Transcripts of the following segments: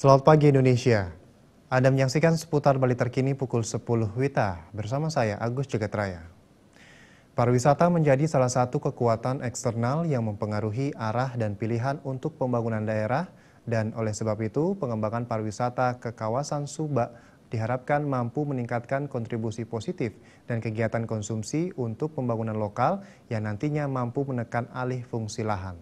Selamat pagi Indonesia. Anda menyaksikan seputar Bali terkini pukul 10 WITA bersama saya Agus Jagatraya. Pariwisata menjadi salah satu kekuatan eksternal yang mempengaruhi arah dan pilihan untuk pembangunan daerah dan oleh sebab itu pengembangan pariwisata ke kawasan Subak diharapkan mampu meningkatkan kontribusi positif dan kegiatan konsumsi untuk pembangunan lokal yang nantinya mampu menekan alih fungsi lahan.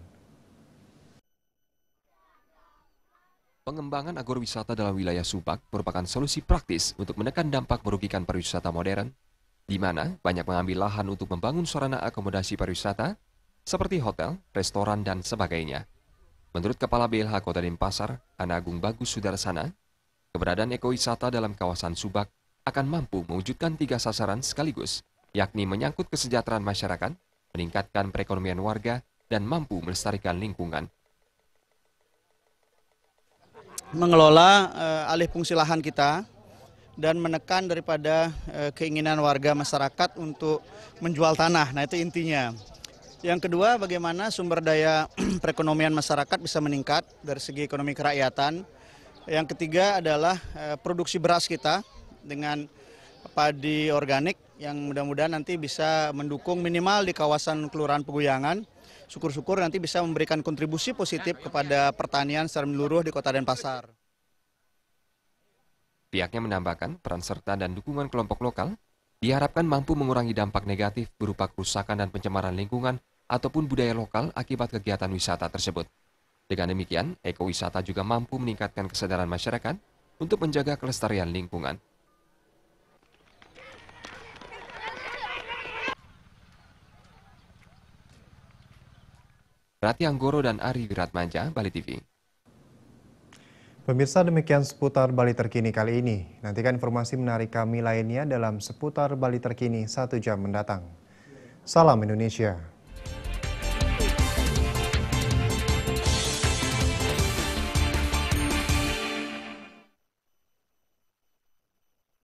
Pengembangan agrowisata dalam wilayah Subak merupakan solusi praktis untuk menekan dampak merugikan pariwisata modern, di mana banyak mengambil lahan untuk membangun sarana akomodasi pariwisata, seperti hotel, restoran, dan sebagainya. Menurut Kepala BLH Kota Denpasar, Ana Agung Bagus Sudarsana, keberadaan ekowisata dalam kawasan Subak akan mampu mewujudkan 3 sasaran sekaligus, yakni menyangkut kesejahteraan masyarakat, meningkatkan perekonomian warga, dan mampu melestarikan lingkungan. Mengelola alih fungsi lahan kita dan menekan daripada keinginan warga masyarakat untuk menjual tanah. Nah, itu intinya. Yang kedua, bagaimana sumber daya perekonomian masyarakat bisa meningkat dari segi ekonomi kerakyatan. Yang ketiga adalah produksi beras kita dengan padi organik yang mudah-mudahan nanti bisa mendukung minimal di kawasan Kelurahan Peguyangan. Syukur-syukur nanti bisa memberikan kontribusi positif kepada pertanian secara menyeluruh di Kota Denpasar. Pihaknya menambahkan peran serta dan dukungan kelompok lokal diharapkan mampu mengurangi dampak negatif berupa kerusakan dan pencemaran lingkungan ataupun budaya lokal akibat kegiatan wisata tersebut. Dengan demikian, ekowisata juga mampu meningkatkan kesadaran masyarakat untuk menjaga kelestarian lingkungan. Rati Anggoro dan Ari Wiratmanja, Bali TV. Pemirsa, demikian seputar Bali terkini kali ini. Nantikan informasi menarik kami lainnya dalam seputar Bali terkini 1 jam mendatang. Salam Indonesia.